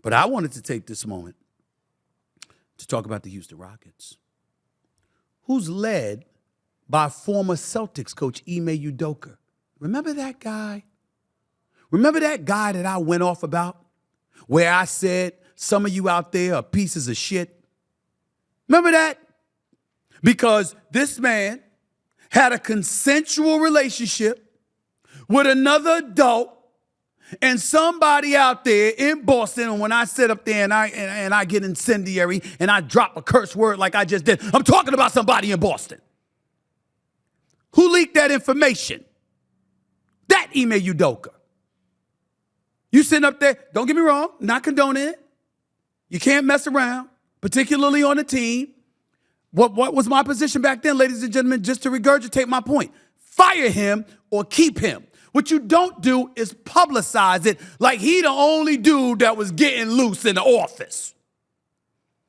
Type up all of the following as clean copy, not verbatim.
But I wanted to take this moment to talk about the Houston Rockets, who's led by former Celtics coach Ime Udoka. Remember that guy? Remember that guy that I went off about, where I said some of you out there are pieces of shit? Remember that? Because this man had a consensual relationship with another adult and somebody out there in Boston. And when I sit up there and I get incendiary and I drop a curse word like I just did, I'm talking about somebody in Boston. Who leaked that information? That Ime Udoka. You sitting up there, don't get me wrong, not condoning it. You can't mess around, particularly on a team. What was my position back then, ladies and gentlemen, just to regurgitate my point? Fire him or keep him. What you don't do is publicize it like he the only dude that was getting loose in the office.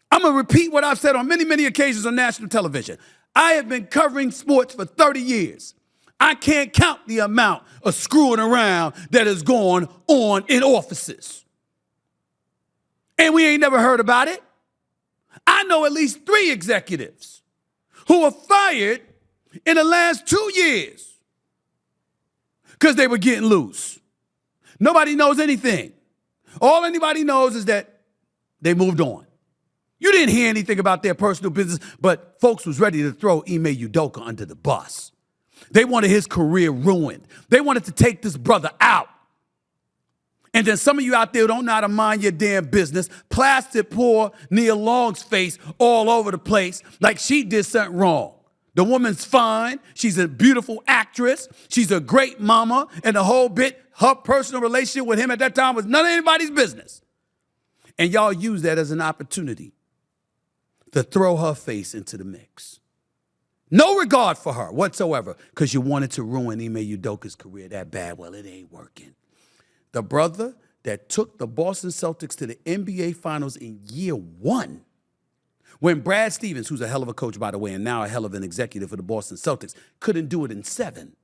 I'm going to repeat what I've said on many, many occasions on national television. I have been covering sports for 30 years. I can't count the amount of screwing around that is going on in offices. And we ain't never heard about it. I know at least 3 executives who were fired in the last 2 years because they were getting loose. Nobody knows anything. All anybody knows is that they moved on. You didn't hear anything about their personal business, but folks was ready to throw Ime Udoka under the bus. They wanted his career ruined. They wanted to take this brother out. And then some of you out there who don't know how to mind your damn business, plastered poor Nia Long's face all over the place like she did something wrong. The woman's fine. She's a beautiful actress. She's a great mama. And the whole bit, her personal relationship with him at that time was none of anybody's business. And y'all use that as an opportunity to throw her face into the mix. No regard for her whatsoever because you wanted to ruin Ime Udoka's career that bad. Well, it ain't working. The brother that took the Boston Celtics to the NBA Finals in year 1, when Brad Stevens, who's a hell of a coach, by the way, and now a hell of an executive for the Boston Celtics, couldn't do it in 7.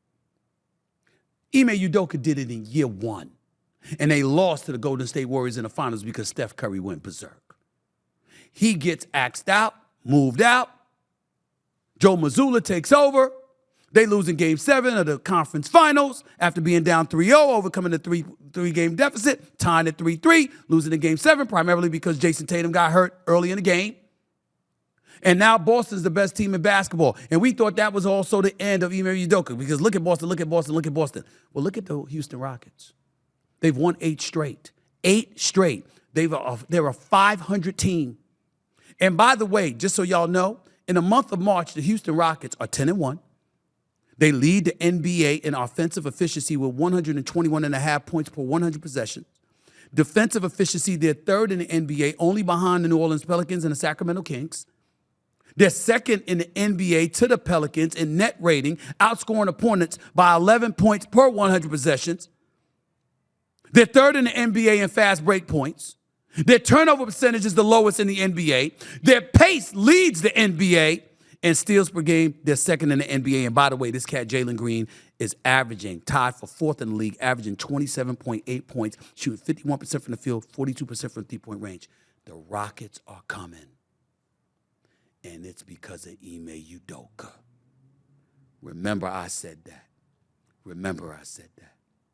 Ime Udoka did it in year 1, and they lost to the Golden State Warriors in the finals because Steph Curry went berserk. He gets axed out, moved out. Joe Mazzulla takes over. They lose in Game 7 of the conference finals after being down 3-0, overcoming the three-game deficit, tying at 3-3, losing in Game 7, primarily because Jason Tatum got hurt early in the game. And now Boston's the best team in basketball. And we thought that was also the end of Ime Udoka because look at Boston, look at Boston, look at Boston. Well, look at the Houston Rockets. They've won 8 straight. 8 straight. They're a 500 team. And by the way, just so y'all know, in the month of March, the Houston Rockets are 10-1. They lead the NBA in offensive efficiency with 121.5 points per 100 possessions. Defensive efficiency, they're 3rd in the NBA, only behind the New Orleans Pelicans and the Sacramento Kings. They're 2nd in the NBA to the Pelicans in net rating, outscoring opponents by 11 points per 100 possessions. They're 3rd in the NBA in fast break points. Their turnover percentage is the lowest in the NBA. Their pace leads the NBA. And steals per game, they're 2nd in the NBA. And by the way, this cat, Jalen Green, is averaging, tied for 4th in the league, averaging 27.8 points, shooting 51% from the field, 42% from three-point range. The Rockets are coming. And it's because of Ime Udoka. Remember I said that. Remember I said that.